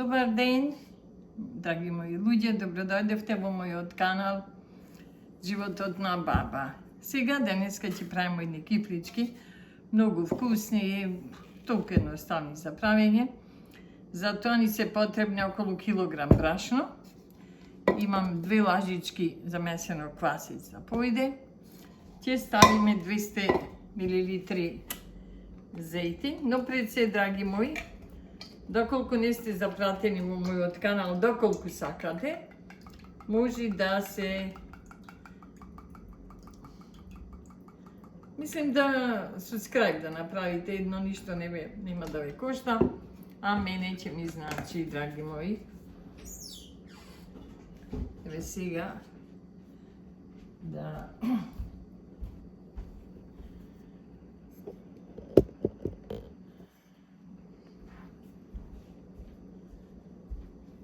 Добар ден, драги мои луѓе, добродојдевте во мојот канал Животот на баба. Сега, денеска ќе правиме едни кифлички, многу вкусни и толку едноставни за правење. За тоа ни се потребни околу килограм брашно. Имам 2 лажички замесено квасец да појде. Ќе ставиме 200 мл зејти, но пред се, драги мои, доколку не сте запратени во мојот канал, доколку сакате, може да се... Мислим да subscribe да направите, едно ништо нема да ве кошта, а мене ќе ми значи, драги мои. Еве сега да...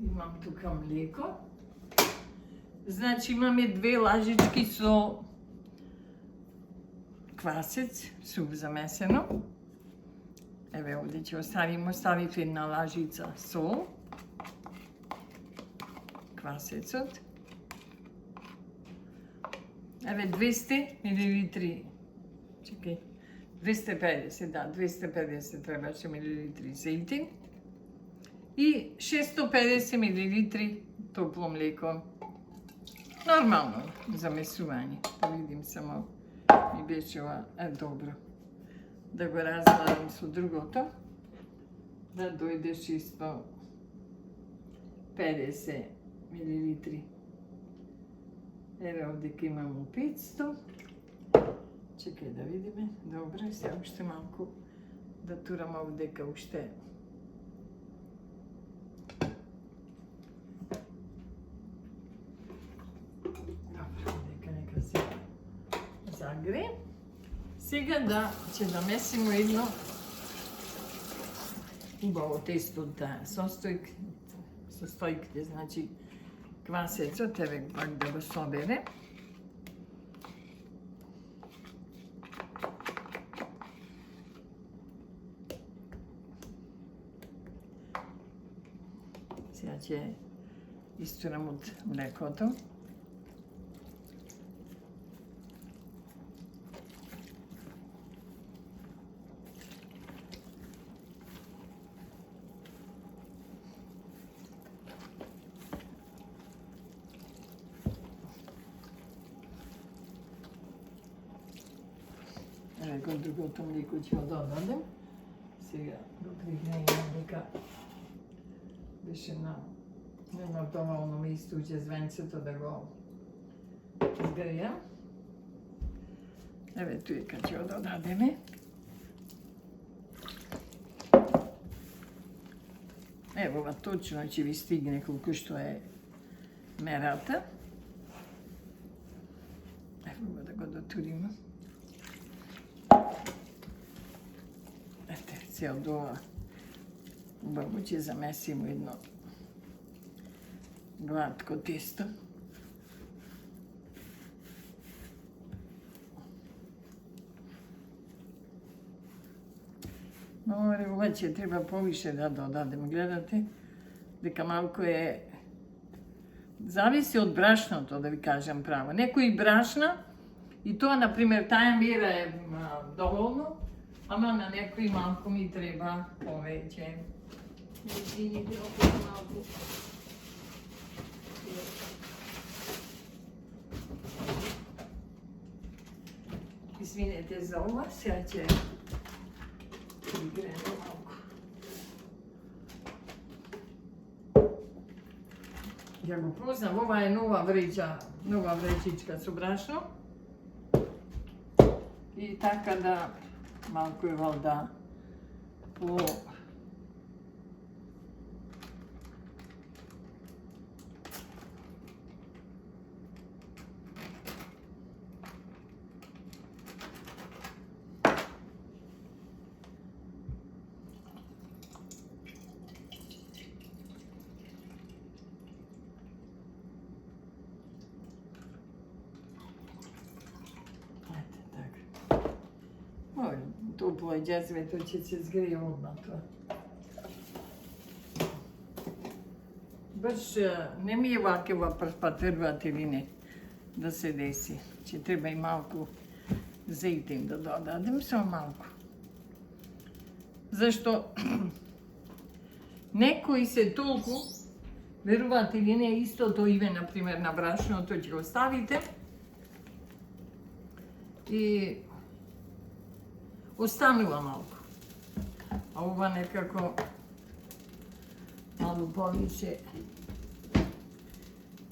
Имам тука млеко. Значи имаме 2 лажички со квасец, суп замесено. Еве овде ќе оставив една лажица сол. Квасецот. Еве 200 мл. Чекај. 250, да, 250 требаше милилитри зејтин. И 650 мл топло млеко. Нормално замесување. Да видим само ми беше ова добро. Да го разгледам со другото. Да дојде 650 мл. Еве овдека имамо 500. Чекај да видиме. Добро, сега уште малку да турам овдека уште. Загре. Сега да ќе замесиме едно убаво тесто да состојките, значи квасецот, еве пак да го собере. Сега ќе истурам од млекото. Кон другото млеко ќе го додадем. Сега го пригрејам дека беше нема доволно ми истуче звенцето да го изгрејам. Еве тука ќе го додадеме. Ево ова точно ќе ви стигне колку што е мерата. Ево да го дотуриме. Од ова убаво ќе замесиме едно гладко тесто. Но ова ќе треба повише да додадем. Гледате дека малку е... Зависи од брашното, да ви кажам право. Некои брашна, и тоа, например, таа мера е доволно, ама на некои малку ми треба повеќе. Извините, опet малку. Извинете за ова, сега ќе пригреме малку. Ја го познам, ова е нова вречичка со брашно. И така да малку е валда по... Топло е џезвето, ќе се згрее одма тоа. Баш не ми е ваква прв пат, верувате или не, да се деси. Че треба и малку зејтин да додадем, само малку. Зашто некои се толку, верувате или не, истото име, например, на брашното ќе го ставите и останува малку. А ова некако малку повише.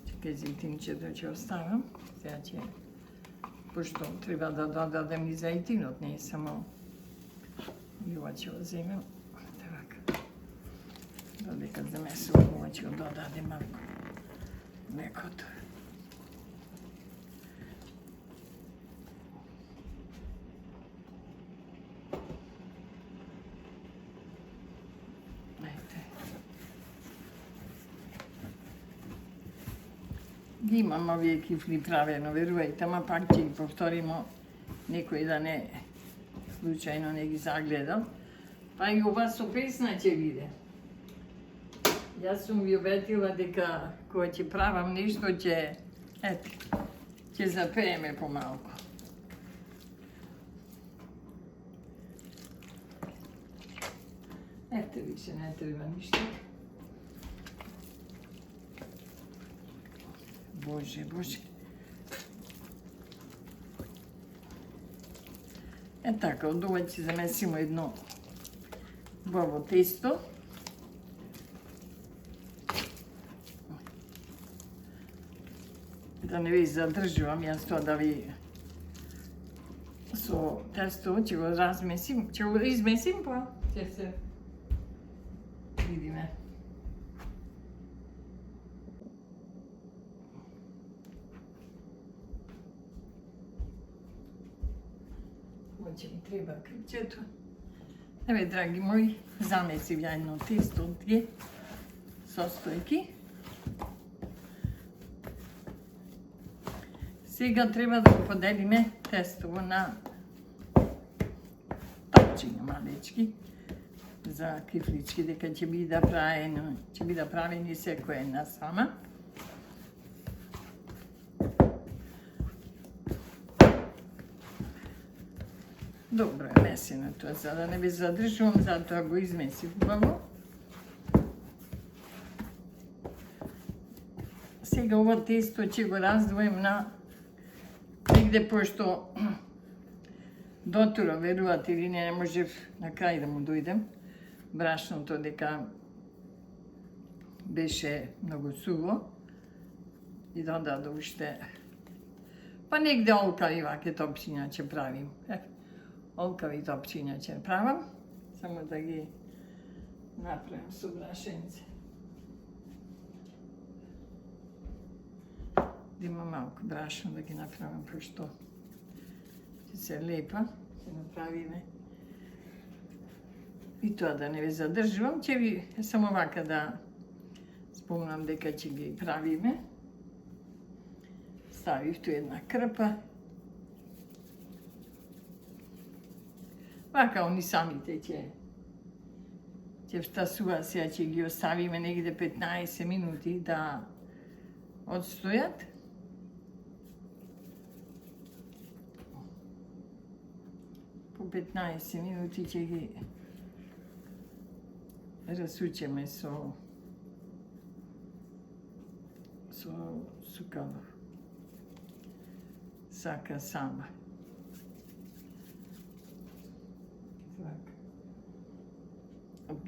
Чекај, зејтинчето ќе оставам. Сега ќе, пошто треба да додадем и зејтинот, не е само и ова ќе го земем. Така. Додека замесувам, ова ќе го додадем малку млекото. Ги имам овие кифли правено, верувајте, ама пак ќе ги повторимо, некој да не случајно не ги загледал. Па и ова со песна ќе биде. Јас сум ви обетила дека кога ќе правам нешто ќе запееме помалку. Ете, више не треба ништо. Боже, Боже. Е така, од ова ќе замесимо едно убаво тесто. Да не ви задржувам, јас тоа да ви со тесто ќе го размесим, ќе го измесим, па ќе се видиме. Ќе ми треба крипчето. Еве, драги мои, замесив ја едно тесто од две состојки. Сега треба да го поделиме тестово на топчиња малечки за кифлички, дека ќе биде правени секоја една сама. Добро е месено тоа, за да не ви задржувам, затоа го измесив убаво. Сега ова тесто ќе го раздвоим на негде, пошто дотура, верувате или не можев на крај да му дојдем. Брашното дека беше многу суво и додадов уште, па негде олкави ваке топчиња ќе правим. Олкави топчиња ќе правам, само да ги направам со брашенце. Да има малку брашно да ги направам, пошто ќе се лепа, ќе направиме. И тоа да не ве задржувам, ќе ви само вака да спомнам дека ќе ги правиме. Ставив ту една крпа. Вака они самите ќе встасува, сега ќе ги оставиме негде 15 минути да одстојат. По 15 минути ќе ги расучеме со сукало. Сака сама.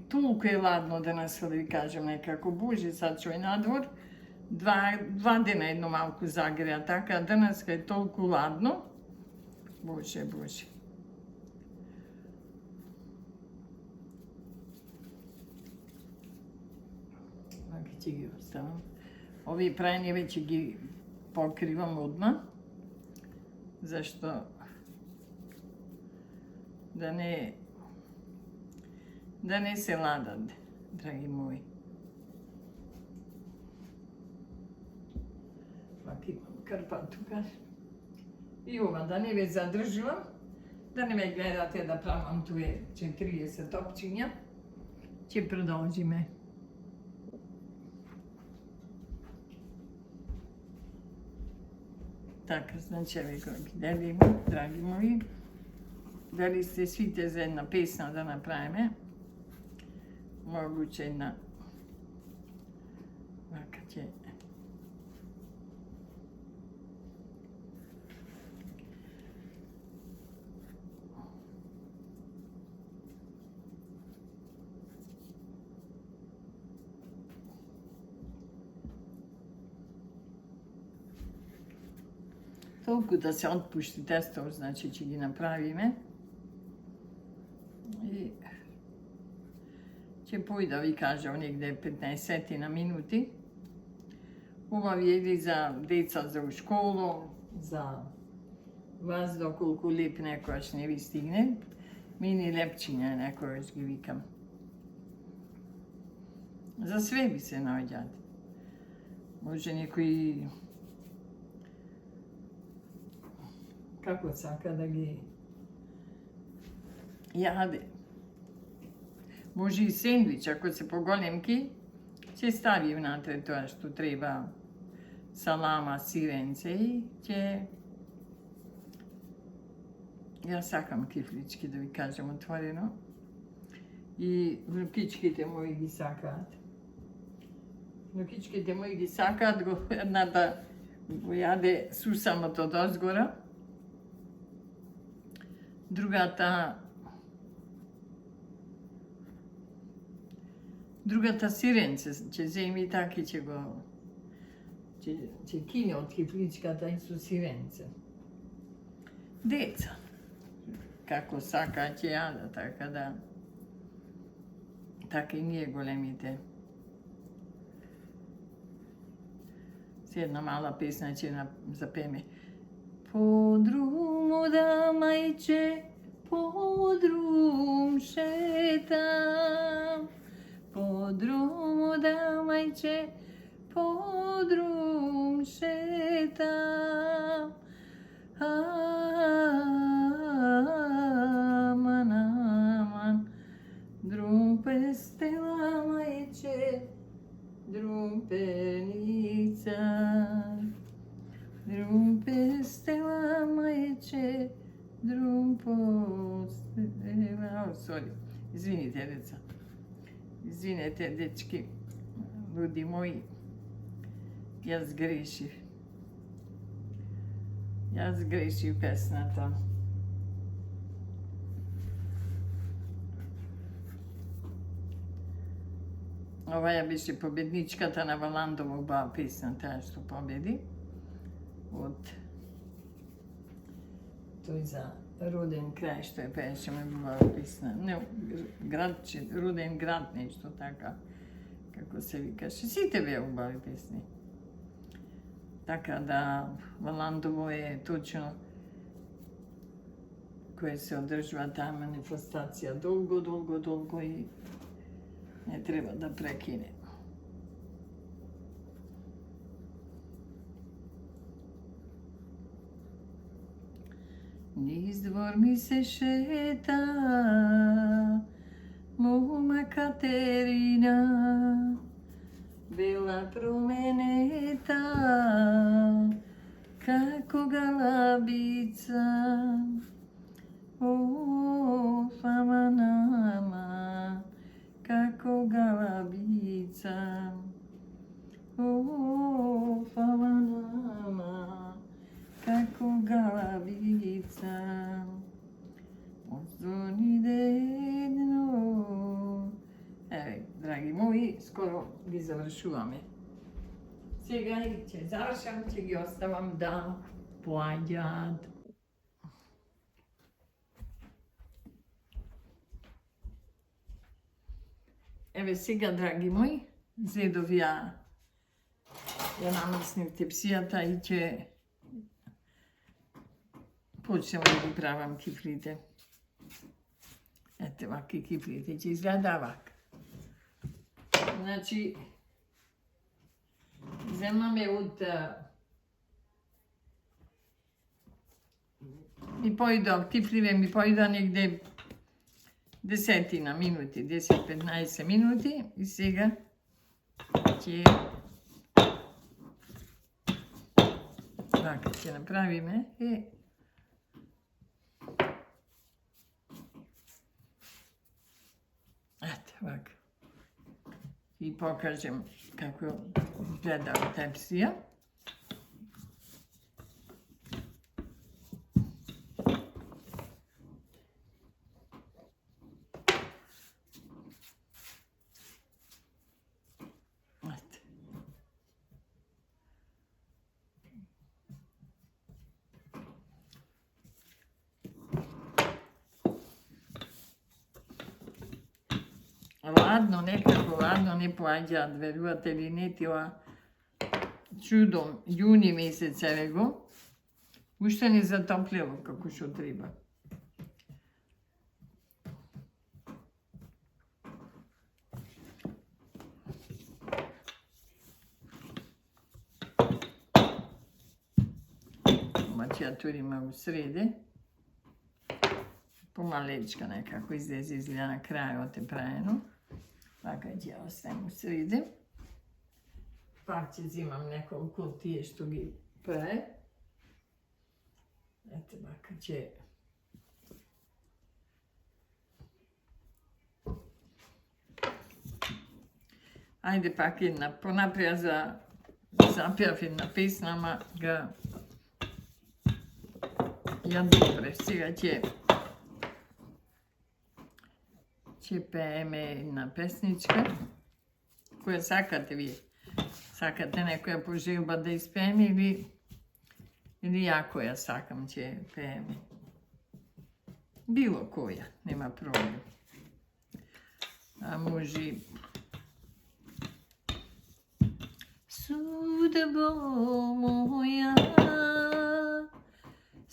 Толку е ладно денес, да ви кажем некако. Боже, сад што е надвор, два дена едно малку загреа, така денес е толку ладно. Боже, Боже. Вака ќе ги оставам. Овие прајни веќе ги покривам одма, зашто да не се ладат, драги мои. Пак имам крпа тука. И ова, да не ве задржувам, да не ме гледате да правам туе 40 топчиња, ќе продолжиме. Така, значи, еве го ги делим, драги мои. Дали сте свите за една песна да направиме? Могуче една. Вака ќе. Толку да се отпушти тесто, значи ќе ги направиме. И ќе појда, ви кажам, негде 15 на минути. Убави или за деца за у школу, за вас доколку леп некојаш не ви стигне. Мини лепчиња некојаш ги викам. За све би се наоѓаат. Може некој како сака да ги јаде. Може и сендвич, ако се поголемки, ќе стави внатре тоа што треба, салама, сиренце и ќе... Ја сакам кифлички, да ви кажем отворено. И внукичките мои ги сакаат. Внукичките мои ги сакаат, едната го јаде сусамото дозгора, другата сиренце ќе земи така и ќе го ќе кине од кифличката и со сиренце. Деца, како сака ќе јада, така да така и ние големите. Се една мала песна ќе запеме. Подрум ода мајче, подрум шетам. Подрум ода мајче, подрум шетам. Аман, аман, друм пестела мајче, друм пеница. Друм пестела мајче, друм постела... Сори, извините, деца. Извинете, дечки, луди мои. Јас грешив. Јас грешив песната. Оваја беше победничката на Валандово убава песна, таа што победи. Од тој за роден крај што ја пееше ме убава песна. Не, градче, роден град, нешто така, како се викаше. Сите беа убави песни. Така да, Валандово е точно која се одржува таа манифестација долго, долго, долго и не треба да прекине. Низ двор ми се шета мома Катерина, бела променета како галабица. О, фама нама, како галабица. О, фама нама, како галабица. Озвони дедно. Еве, драги мои, скоро ги завршуваме. Сега ќе завршам, ќе ги оставам да поаѓаат. Еве сега, драги мои, зедов ја намеснив тепсијата и ќе почнем да ги правам кифлите. Ете, ваки кифлите ќе изгледа вака. Значи, земаме од... Ми појдо, кифливе ми појдо негде 10 минути, 10-15 минути и сега ќе Така ќе направиме. Ете, вака. И покажем како гледа тепсија. Ладно, некако ладно не поаѓаат, верувате ли не, тива чудом, јуни месец еве го, уште не затоплило како што треба. Ама ќе ја туриме у среде. Помалечка некако излезе, изгледа на крајот е праено. Така ќе ја оставим у среде. Пак ќе взимам неколку од тие што ги прае. Ете, вака ќе... Ајде пак една, понаприја запјав една песна, ама ја добре. Сега ќе пееме една песничка, која сакате вие. Сакате некоја пожелба да испееме или ја која сакам ќе пееме. Било која, нема проблем. А може... Судьбо моја,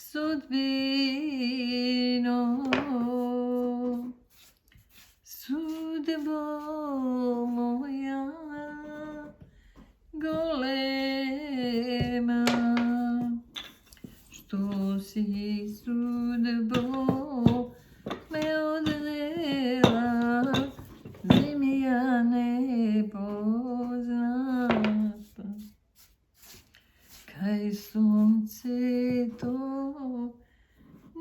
судбино, судьбо моја, голема, што си судьбо ме однела, земја непозната, кај сонцето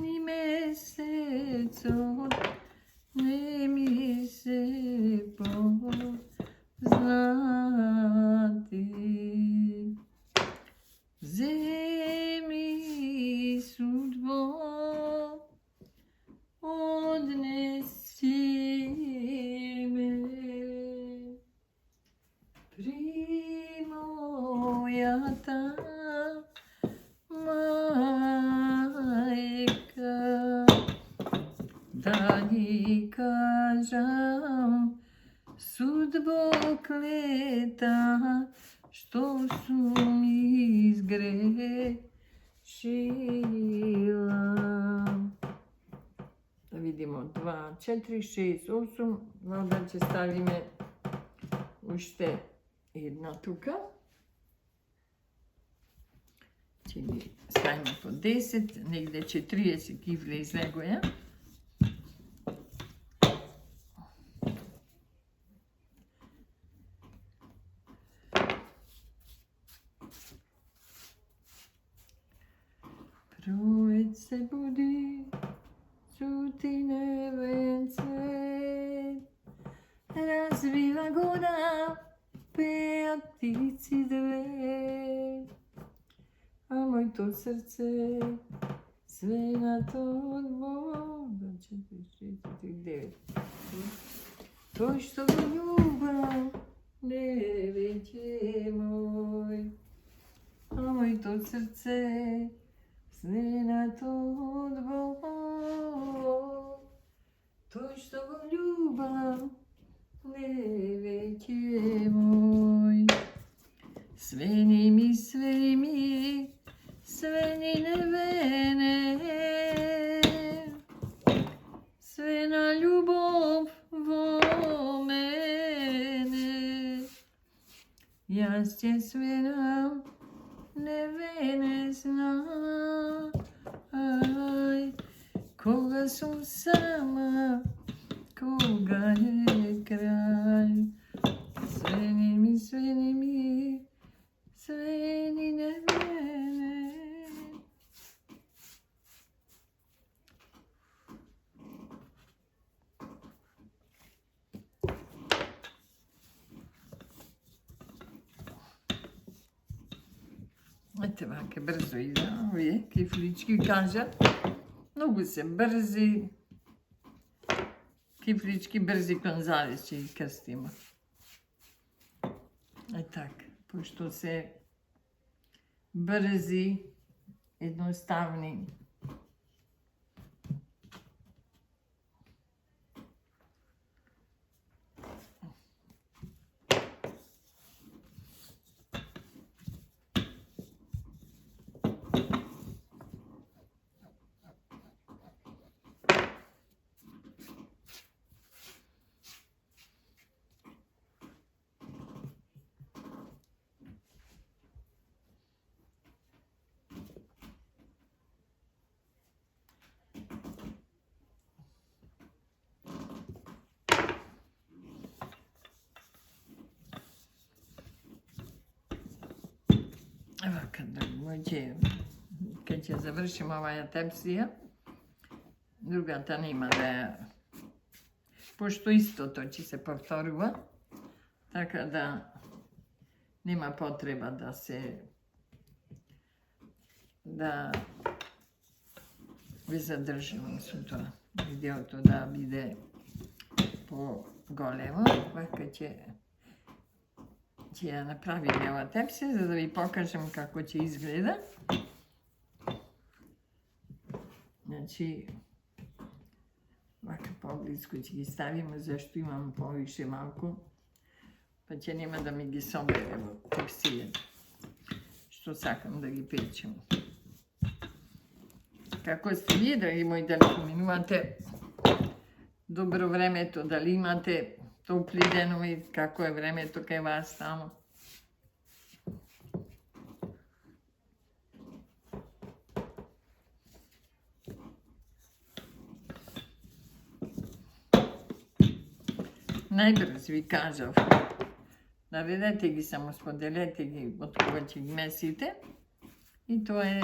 ни месецот не ми се познати. Земи судьбо, однеси ме при мојата мајка, да ни кажам судьбо клета, што сум изгрешила. Да видимо, 2, 4, 6, 8, валда ќе ставиме уште една тука. Ќе ги ставиме по 10, негде 40 ки влезле го ја. Проет се буди, чути невен цвет, развива года, пеат птици две, а моето срце свенато од вода. 4, 6, 9. Тој што го љубам не веќе мој, а моето срце свенато од вода. Тој што го љубам не веќе мој. Свени ми, свени невене, свена љубов во мене. Јас ќе свенам невене, знај, кога сум сама, кога е крај. Свени ми, свени невене. Ете вака брзо иде, овие кифлички кажат. Многу се брзи. Кифлички брзи конзалес ќе ги крстиме. Так, пошто се брзи, едноставни. Evo kad će završimo ova tepsija, другата нема да ја... Пошто истото ќе се повторува, така да нема потреба да се... да ви задржувам со тоа. Видеото да биде по-големо, вака ќе ја направим ова тепсија, за да ви покажем како ќе изгледа. Значи, вака поблиску ќе ги ставиме, зашто имам повише малку, па ќе нема да ми ги собере во тепсијата, што сакам да ги печем. Како сте вие, драги мои, дали поминувате добро времето, дали имате топли денови, како е времето кај вас тамо? Најбрз ви кажав, наведете ги, само споделете ги од кога ќе ги месите и тоа е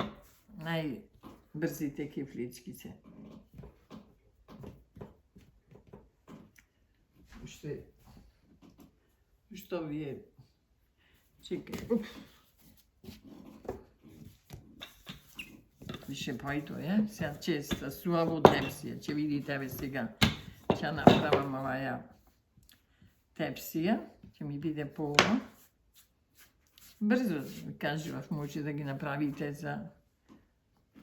најбрзите кифлички се. Што вие... Чекај. Више појто е, сега честа суаво тепсија, ќе видите ве сега. Ќе направам оваја тепсија, ќе ми биде полно. Брзо, кажував, може да ги направите за...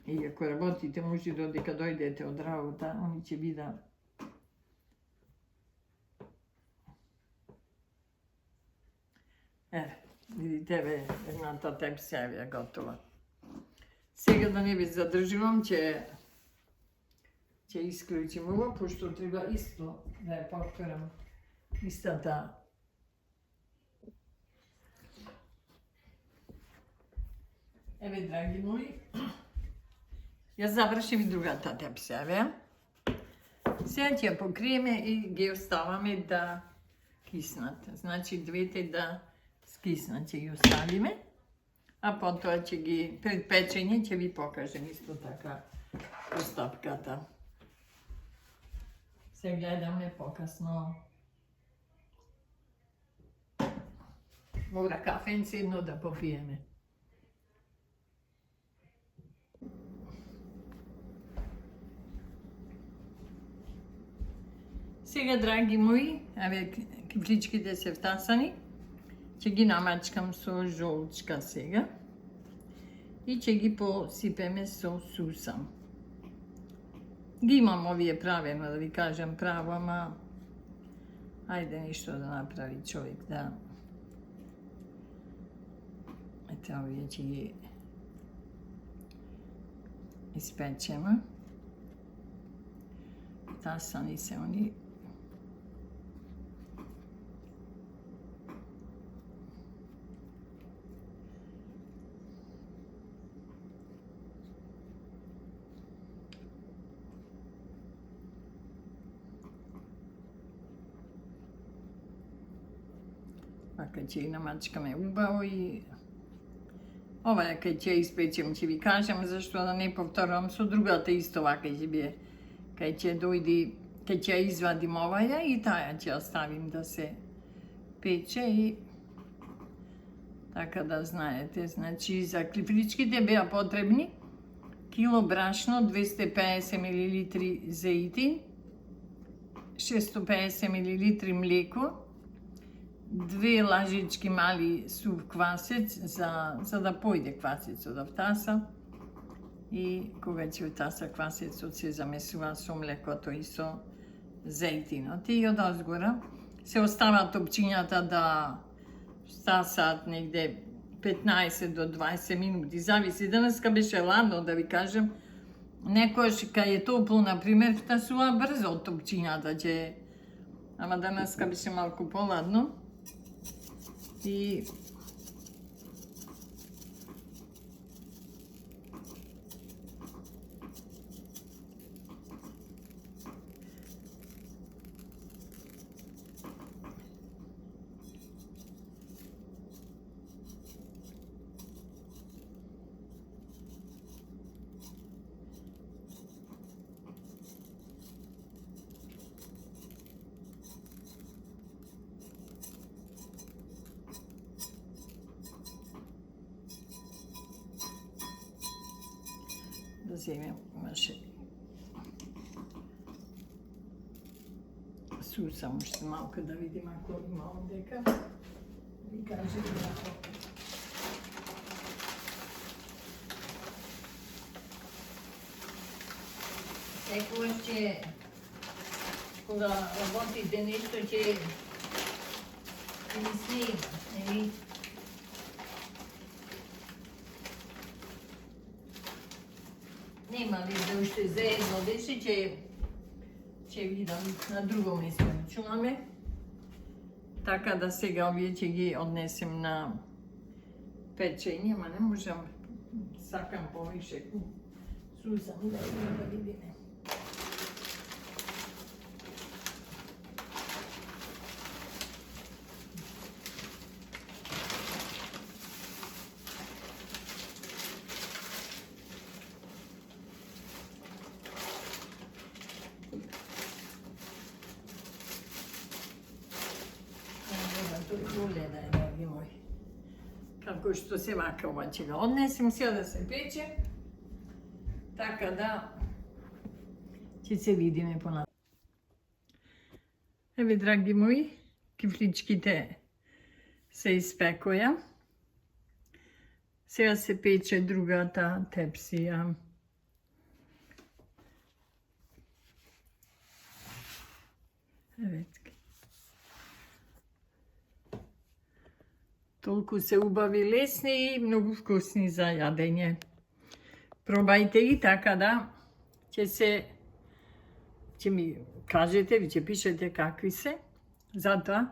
И ако работите, може додека дојдете од работа, они ќе бида... Видите ве, едната тепсија ви е готова. Сега да не ви задржувам, ќе исклучим ово, пошто треба исто да ја повторам. Истата. Еве, драги мои, ја завршим и другата тепсија, ве. Сега ќе ја покриеме и ги оставаме да киснат. Значи, двете да скиснат ќе ги оставиме, а потоа ќе ги, пред печење, ќе ви покажем исто така постапката. Се гледаме покасно. Мора кафенце едно да попиеме. Сега, драги мои, еве кифличките се втасани. Ќе ги намачкам со жолчка сега. И ќе ги посипеме со сусам. Ги имам овие правено, да ви кажам право, ама... Ајде нешто да направи човек, да... Ете, овие ќе ги испечеме. Тасани се они. Вака ќе ги намачкаме убаво и... Ова е кај ќе испечем, ќе ви кажам, зашто да не повторувам со другата исто вака ќе бие. Кај ќе дојди, кај ќе извадим оваја и таја ќе оставим да се пече и Така да знаете, значи за кифличките беа потребни кило брашно, 250 мл зејтин, 650 мл млеко, 2 лажички мали сув квасец за да појде квасецот од таса. И кога ќе од таса квасецот се замесува со млекото и со зејтинот. И од озгора се остават топчињата да стасаат негде 15 до 20 минути. Зависи, денеска беше ладно, да ви кажем. Некојаш кај е топло, например, стасува брзо од топчињата, ама денеска беше малку поладно. И да земем имаше сусам уште малку да видим ако има овдека. Ви кажете ако секогаш ќе кога работите нешто ќе ви снима, нели? Нема видео уште за едно беше, ќе видам на друго место рачунаме. Така да сега овие ќе ги однесем на печење, ама не можам, сакам повише. Сусам да видиме. Гледај, драги мои, како што се вака ова ќе го однесем сега да се пече, така да ќе се видиме понатаму. Еве, драги мои, кифличките се испекоја. Сега се пече другата тепсија. Еве, толку се убави, лесни и многу вкусни за јадење. Пробајте ги, така да ќе ми кажете, ви ќе пишете какви се. Затоа,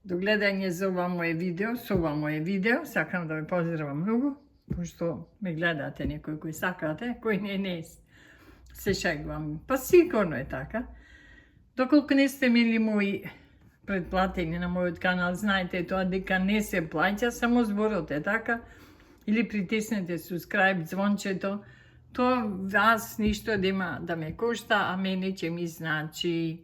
до гледање за ова моје видео, со ова моје видео, сакам да ве поздравам многу, пошто ме гледате некои кои сакате, кои не се шегувам. Па сигурно е така. Доколку не сте мили мои предплатени на мојот канал, знаете тоа дека не се плаќа, само зборот е така, или притиснете subscribe, звончето, тоа вас ништо нема да ме кошта, а мене ќе ми значи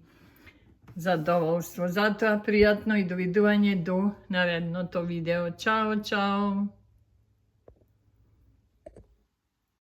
задоволство. Затоа пријатно и довидување до наредното видео. Чао, чао!